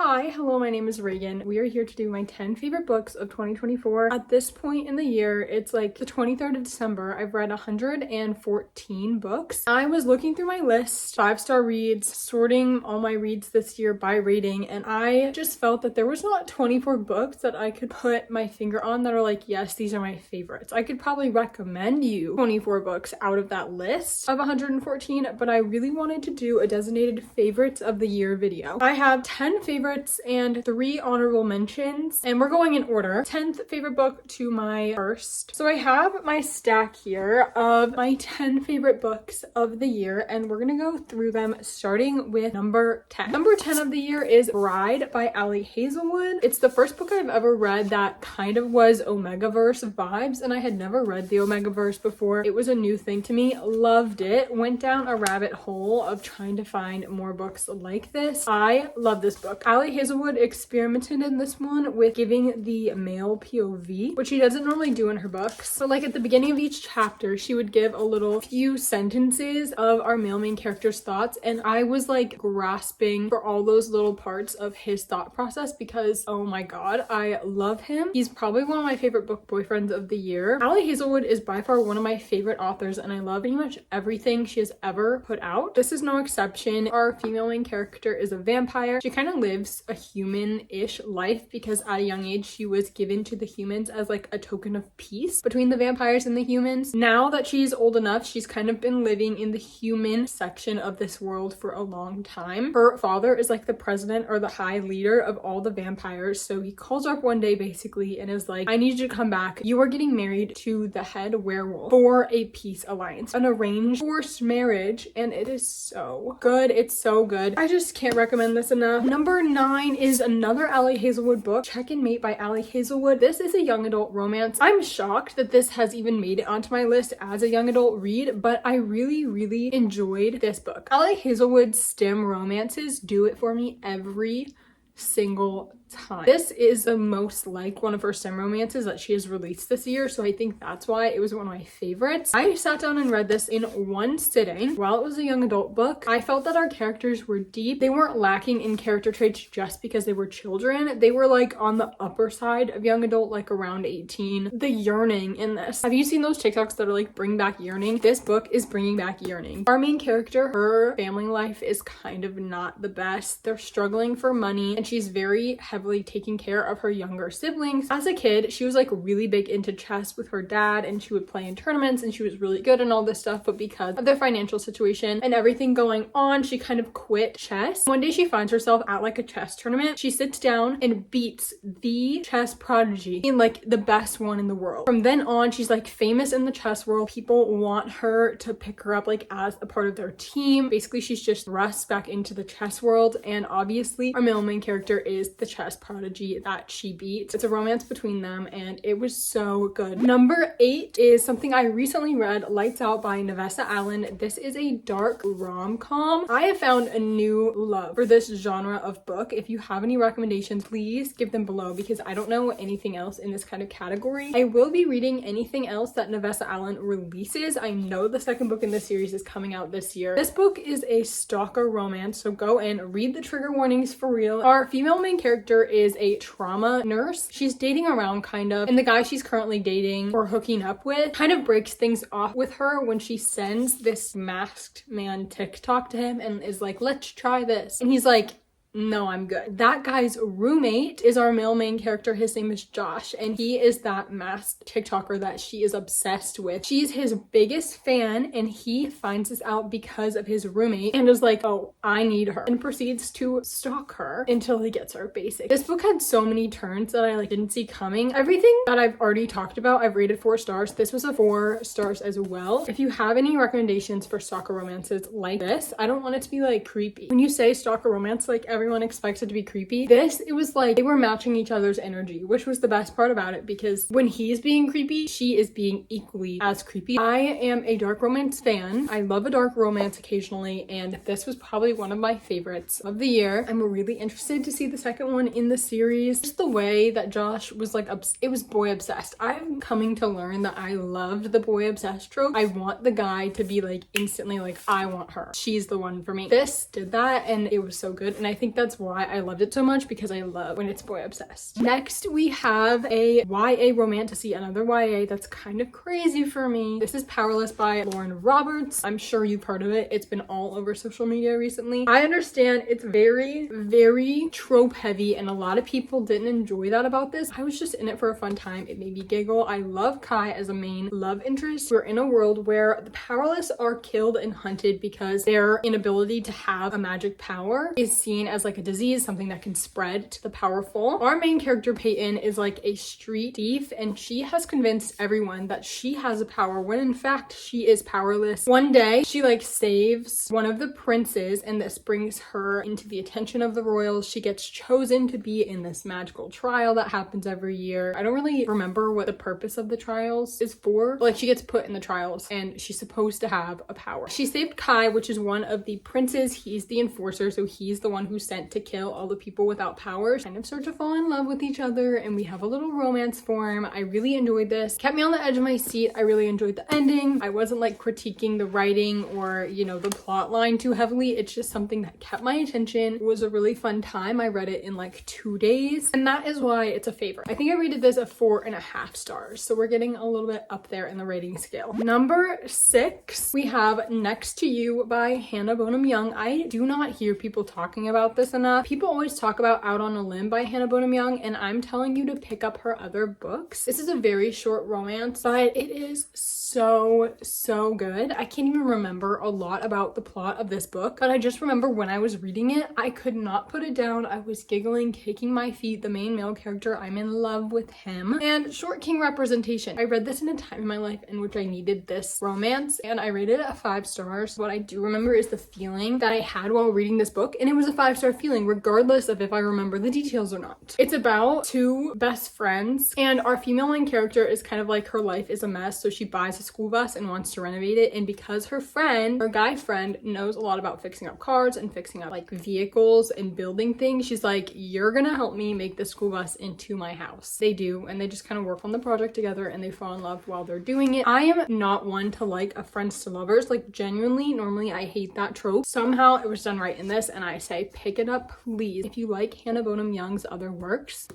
Hi, hello, my name is Reagan. We are here to do my 10 favorite books of 2024. At this point in the year, it's like the 23rd of December. I've read 114 books. I was looking through my list, 5-star reads, sorting all my reads this year by rating, and I just felt that there was not 24 books that I could put my finger on that are like, yes, these are my favorites. I could probably recommend you 24 books out of that list of 114, but I really wanted to do a designated favorites of the year video. I have 10 favorites and 3 honorable mentions, and we're going in order. 10th favorite book to my first. So I have my stack here of my 10 favorite books of the year, and we're gonna go through them starting with number 10. Number 10 of the year is Bride by Ali Hazelwood. It's the first book I've ever read that kind of was Omegaverse vibes, and I had never read the Omegaverse before. It was a new thing to me. Loved it. Went down a rabbit hole of trying to find more books like this. I love this book. Ali Hazelwood experimented in this one with giving the male POV, which she doesn't normally do in her books. So like at the beginning of each chapter, she would give a little few sentences of our male main character's thoughts, and I was like grasping for all those little parts of his thought process because, oh my god, I love him. He's probably one of my favorite book boyfriends of the year. Ali Hazelwood is by far one of my favorite authors, and I love pretty much everything she has ever put out. This is no exception. Our female main character is a vampire. She kind of lives a human-ish life because at a young age she was given to the humans as like a token of peace between the vampires and the humans. Now that she's old enough, she's kind of been living in the human section of this world for a long time. Her father is like the president or the high leader of all the vampires, so he calls her up one day basically and is like, I need you to come back. You are getting married to the head werewolf for a peace alliance, an arranged forced marriage, and it is so good. It's so good. I just can't recommend this enough. Number 9 is another Ali Hazelwood book, Check and Mate by Ali Hazelwood. This is a young adult romance. I'm shocked that this has even made it onto my list as a young adult read, but I really enjoyed this book. Ali Hazelwood's STEM romances do it for me every single time. This is the most like one of her STEM romances that she has released this year, so I think that's why it was one of my favorites. I sat down and read this in one sitting. While it was a young adult book, I felt that our characters were deep. They weren't lacking in character traits just because they were children. They were like on the upper side of young adult, like around 18. The yearning in this. Have you seen those TikToks that are like bring back yearning? This book is bringing back yearning. Our main character, her family life is kind of not the best. They're struggling for money, and she's very heavily taking care of her younger siblings. As a kid, she was like really big into chess with her dad, and she would play in tournaments and she was really good and all this stuff, but because of their financial situation and everything going on, she kind of quit chess. One day she finds herself at like a chess tournament. She sits down and beats the chess prodigy, in like the best one in the world. From then on, she's like famous in the chess world. People want her to pick her up like as a part of their team. Basically, she's just thrust back into the chess world, and obviously our male main character is the chess prodigy that she beat. It's a romance between them, and it was so good. Number 8 is something I recently read, Lights Out by Navessa Allen. This is a dark rom-com. I have found a new love for this genre of book. If you have any recommendations, please give them below because I don't know anything else in this kind of category. I will be reading anything else that Navessa Allen releases. I know the second book in this series is coming out this year. This book is a stalker romance, so go and read the trigger warnings for real. Our female main character is a trauma nurse. She's dating around kind of, and the guy she's currently dating or hooking up with kind of breaks things off with her when she sends this masked man TikTok to him and is like, let's try this. And he's like, no, I'm good. That guy's roommate is our male main character. His name is Josh, and he is that masked TikToker that she is obsessed with. She's his biggest fan, and he finds this out because of his roommate and is like, oh, I need her, and proceeds to stalk her until he gets her, basically. This book had so many turns that I like didn't see coming. Everything that I've already talked about, I've rated 4 stars. This was a 4 stars as well. If you have any recommendations for stalker romances like this, I don't want it to be like creepy. When you say stalker romance, like everyone expects it to be creepy. This, it was like they were matching each other's energy, which was the best part about it because when he's being creepy, she is being equally as creepy. I am a dark romance fan. I love a dark romance occasionally, and this was probably one of my favorites of the year. I'm really interested to see the second one in the series. Just the way that Josh was like, it was boy obsessed. I'm coming to learn that I loved the boy obsessed trope. I want the guy to be like instantly like, I want her. She's the one for me. This did that, and it was so good, and I think think that's why I loved it so much, because I love when it's boy obsessed. Next, we have a YA romantasy, another YA that's kind of crazy for me. This is Powerless by Lauren Roberts. I'm sure you've heard of it. It's been all over social media recently. I understand it's very, very trope heavy, and a lot of people didn't enjoy that about this. I was just in it for a fun time. It made me giggle. I love Kai as a main love interest. We're in a world where the powerless are killed and hunted because their inability to have a magic power is seen as like a disease, something that can spread to the powerful. Our main character, Peyton, is like a street thief, and she has convinced everyone that she has a power when in fact she is powerless. One day, she like saves one of the princes, and this brings her into the attention of the royals. She gets chosen to be in this magical trial that happens every year. I don't really remember what the purpose of the trials is for, but like she gets put in the trials and she's supposed to have a power. She saved Kai, which is one of the princes. He's the enforcer, so he's the one who's sent to kill all the people without powers. Kind of start to fall in love with each other, and we have a little romance form. I really enjoyed this. Kept me on the edge of my seat. I really enjoyed the ending. I wasn't like critiquing the writing or, you know, the plot line too heavily. It's just something that kept my attention. It was a really fun time. I read it in like 2 days, and that is why it's a favorite. I think I rated this a 4.5 stars, so we're getting a little bit up there in the rating scale. Number 6, we have Next to You by Hannah Bonham Young. I do not hear people talking about this enough. People always talk about Out on a Limb by Hannah Bonham Young, and I'm telling you to pick up her other books. This is a very short romance, but it is so good. I can't even remember a lot about the plot of this book, but I just remember when I was reading it, I could not put it down. I was giggling, kicking my feet. The main male character, I'm in love with him. And short king representation. I read this in a time in my life in which I needed this romance, and I rated it a 5 stars. What I do remember is the feeling that I had while reading this book, and it was a 5-star feeling regardless of if I remember the details or not. It's about 2 best friends, and our female main character is kind of like, her life is a mess, so she buys a school bus and wants to renovate it, and because her friend, her guy friend, knows a lot about fixing up cars and fixing up like vehicles and building things, she's like, you're gonna help me make the school bus into my house. They do, and they just kind of work on the project together, and they fall in love while they're doing it. I am not one to like a friends to lovers, like genuinely, normally I hate that trope. Somehow it was done right in this, and I say pick it up, please. If you like Hannah Bonham Young's other works,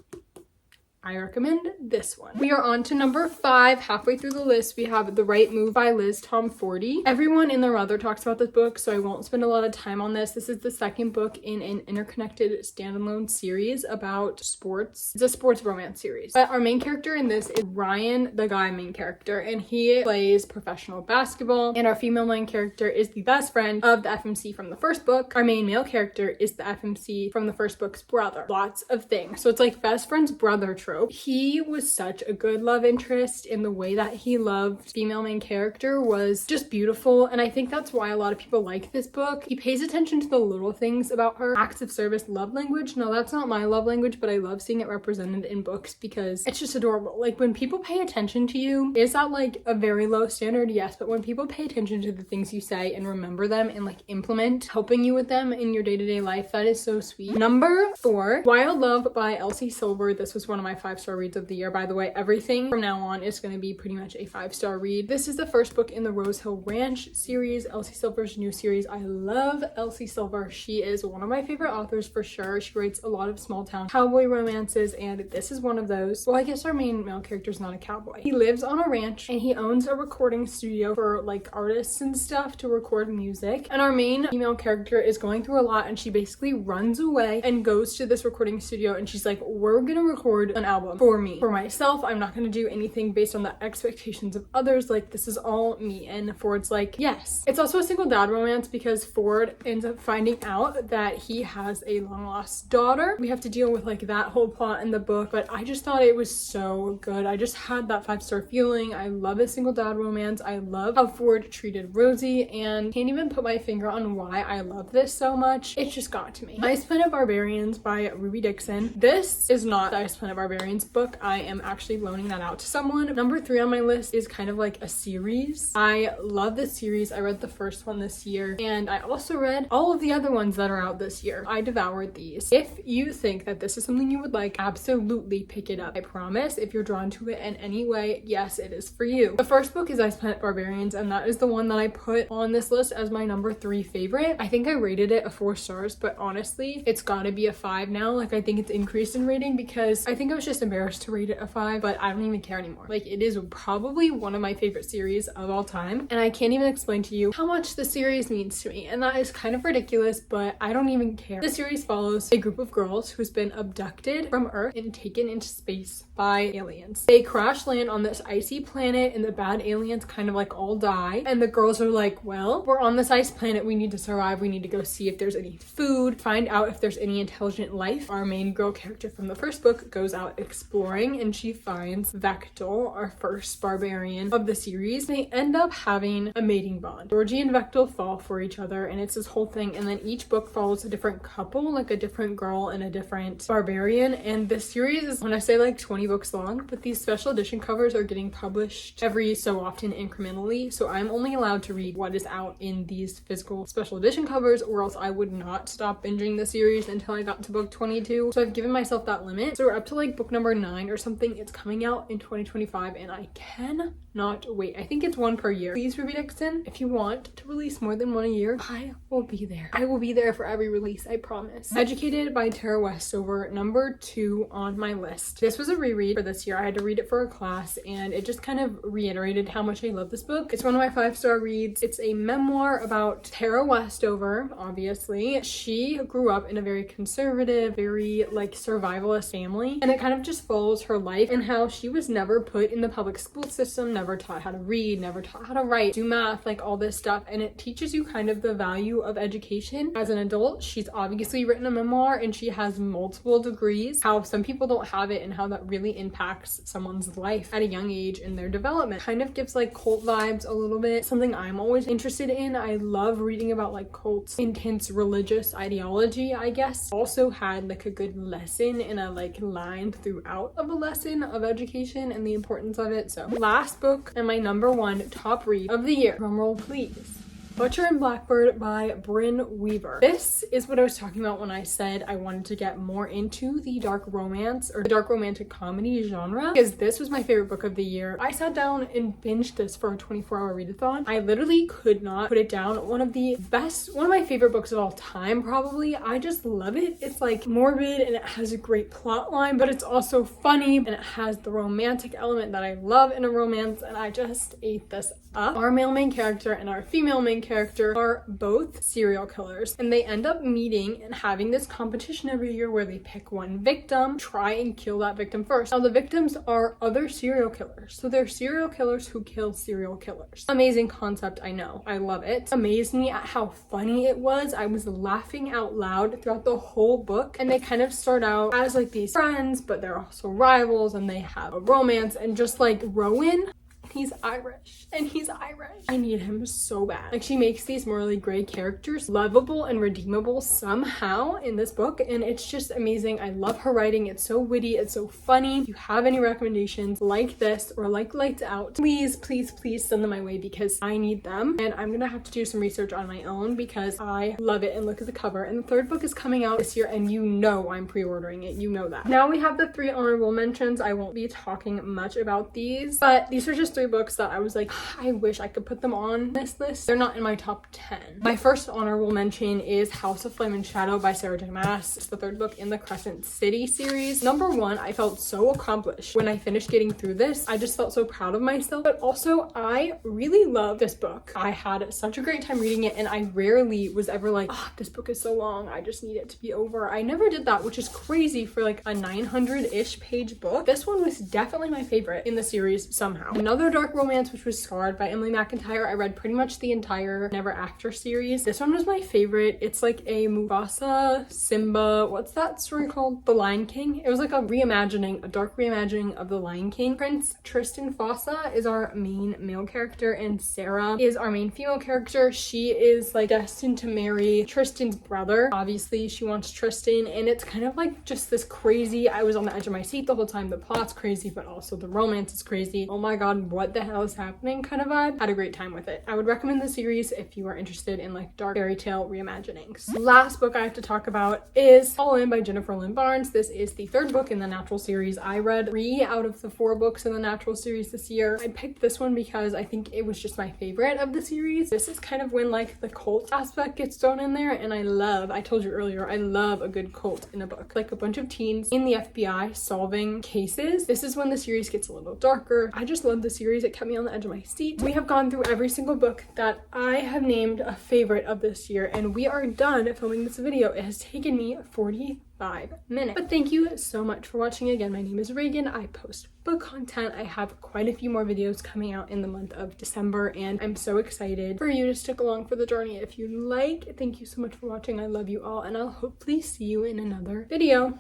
I recommend this one. We are on to number 5. Halfway through the list, we have The Right Move by Liz Tom Forty. Everyone and their mother talks about this book, so I won't spend a lot of time on this. This is the second book in an interconnected standalone series about sports. It's a sports romance series. But our main character in this is Ryan, the guy main character, and he plays professional basketball. And our female main character is the best friend of the FMC from the first book. Our main male character is the FMC from the first book's brother. Lots of things. So it's like best friend's brother trope. He was such a good love interest, in the way that he loved female main character was just beautiful, and I think that's why a lot of people like this book. He pays attention to the little things about her. Acts of service, love language. No, that's not my love language, but I love seeing it represented in books because it's just adorable. Like when people pay attention to you, is that like a very low standard? Yes, but when people pay attention to the things you say and remember them and like implement helping you with them in your day-to-day life, that is so sweet. Number 4, Wild Love by Elsie Silver. This was one of my 5-star reads of the year, by the way. Everything from now on is going to be pretty much a 5-star read. This is the first book in the Rose Hill Ranch series, Elsie Silver's new series. I love Elsie Silver. She is one of my favorite authors for sure. She writes a lot of small town cowboy romances, and this is one of those. Well, I guess our main male character is not a cowboy. He lives on a ranch, and he owns a recording studio for like artists and stuff to record music. And our main female character is going through a lot, and she basically runs away and goes to this recording studio, and she's like, we're gonna record an album for me, for myself. I'm not gonna do anything based on the expectations of others. Like, this is all me. And Ford's like, yes. It's also a single dad romance because Ford ends up finding out that he has a long lost daughter. We have to deal with like that whole plot in the book, but I just thought it was so good. I just had that 5-star feeling. I love a single dad romance. I love how Ford treated Rosie, and can't even put my finger on why I love this so much. It just got to me. Ice Planet Barbarians by Ruby Dixon. This is not the Ice Planet Barbarians Barbarians book. I am actually loaning that out to someone. Number 3 on my list is kind of like a series. I love this series. I read the first one this year, and I also read all of the other ones that are out this year. I devoured these. If you think that this is something you would like, absolutely pick it up. I promise, if you're drawn to it in any way, yes, it is for you. The first book is Ice Planet Barbarians, and that is the one that I put on this list as my number 3 favorite. I think I rated it a 4 stars, but honestly, it's gotta be a 5 now. Like, I think it's increased in rating because I think I was just embarrassed to rate it a 5, but I don't even care anymore. Like, it is probably one of my favorite series of all time, and I can't even explain to you how much the series means to me, and that is kind of ridiculous, but I don't even care. The series follows a group of girls who's been abducted from Earth and taken into space by aliens. They crash land on this icy planet, and the bad aliens kind of like all die, and the girls are like, well, we're on this ice planet, we need to survive, we need to go see if there's any food, find out if there's any intelligent life. Our main girl character from the first book goes out exploring, and she finds Vectel, our first barbarian of the series. They end up having a mating bond. Georgie and Vectel fall for each other, and it's this whole thing, and then each book follows a different couple, like a different girl and a different barbarian. And this series is, when I say like 20 books long, but these special edition covers are getting published every so often incrementally, so I'm only allowed to read what is out in these physical special edition covers, or else I would not stop binging the series until I got to book 22. So I've given myself that limit, so we're up to like book number 9 or something. It's coming out in 2025, and I cannot wait. I think it's one per year. Please, Ruby Dixon, if you want to release more than one a year, I will be there. I will be there for every release, I promise. Educated by Tara Westover, number 2 on my list. This was a reread for this year. I had to read it for a class, and it just kind of reiterated how much I love this book. It's one of my 5-star reads. It's a memoir about Tara Westover, obviously. She grew up in a very conservative, very like survivalist family, and it kind of just follows her life and how she was never put in the public school system, never taught how to read, never taught how to write, do math, like all this stuff, and it teaches you kind of the value of education as an adult. She's obviously written a memoir, and she has multiple degrees, how some people don't have it, and how that really impacts someone's life at a young age in their development. Kind of gives like cult vibes a little bit, something I'm always interested in. I love reading about like cults, intense religious ideology, I guess. Also had like a good lesson and a like line throughout of a lesson of education and the importance of it. So last book and my number 1 top read of the year, drumroll please, Butcher and Blackbird by Bryn Weaver. This is what I was talking about when I said I wanted to get more into the dark romance or the dark romantic comedy genre, because this was my favorite book of the year. I sat down and binged this for a 24-hour readathon. I literally could not put it down. One of my favorite books of all time, probably. I just love it. It's like morbid, and it has a great plot line, but it's also funny, and it has the romantic element that I love in a romance, and I just ate this up. Our male main character and our female main character are both serial killers, and they end up meeting and having this competition every year where they pick one victim, try and kill that victim first. Now the victims are other serial killers, so they're serial killers who kill serial killers. Amazing concept, I know. I love it. Amazed me at how funny it was. I was laughing out loud throughout the whole book, and they kind of start out as like these friends, but they're also rivals, and they have a romance. And just like Rowan, he's Irish, and he's Irish. I need him so bad. Like, she makes these morally gray characters lovable and redeemable somehow in this book, and it's just amazing. I love her writing. It's so witty, it's so funny. If you have any recommendations like this or like Lights Out, please, please, please send them my way, because I need them, and I'm gonna have to do some research on my own because I love it. And look at the cover. And the 3rd book is coming out this year, and you know I'm pre-ordering it. You know that. Now we have the 3 honorable mentions. I won't be talking much about these, but these are just 3 books that I was like, I wish I could put them on this list. They're not in my top 10. My first honorable mention is House of Flame and Shadow by Sarah J. Maas. It's the 3rd book in the Crescent City series. Number 1, I felt so accomplished when I finished getting through this. I just felt so proud of myself, but also I really love this book. I had such a great time reading it, and I rarely was ever like, oh, this book is so long, I just need it to be over. I never did that, which is crazy for like a 900-ish page book. This one was definitely my favorite in the series somehow. Another dark romance, which was Scarred by Emily McIntyre. I read pretty much the entire Never After series. This one was my favorite. It's like a Mufasa, Simba, what's that story called? The Lion King. It was like a dark reimagining of The Lion King. Prince Tristan Fossa is our main male character and Sarah is our main female character. She is like destined to marry Tristan's brother. Obviously, she wants Tristan, and it's kind of like just this crazy, I was on the edge of my seat the whole time. The plot's crazy, but also the romance is crazy. Oh my god, what the hell is happening kind of vibe. Had a great time with it. I would recommend the series if you are interested in like dark fairy tale reimaginings. Last book I have to talk about is All In by Jennifer Lynn Barnes. This is the third book in the Natural series. I read 3 out of the 4 books in the Natural series this year. I picked this one because I think it was just my favorite of the series. This is kind of when like the cult aspect gets thrown in there, and I told you earlier, I love a good cult in a book. Like a bunch of teens in the FBI solving cases. This is when the series gets a little darker. I just love the series. It kept me on the edge of my seat. We have gone through every single book that I have named a favorite of this year, and we are done filming this video. It has taken me 45 minutes. But thank you so much for watching. Again, my name is Reagan. I post book content. I have quite a few more videos coming out in the month of December, and I'm so excited for you to stick along for the journey if you like. Thank you so much for watching. I love you all, and I'll hopefully see you in another video.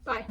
Bye.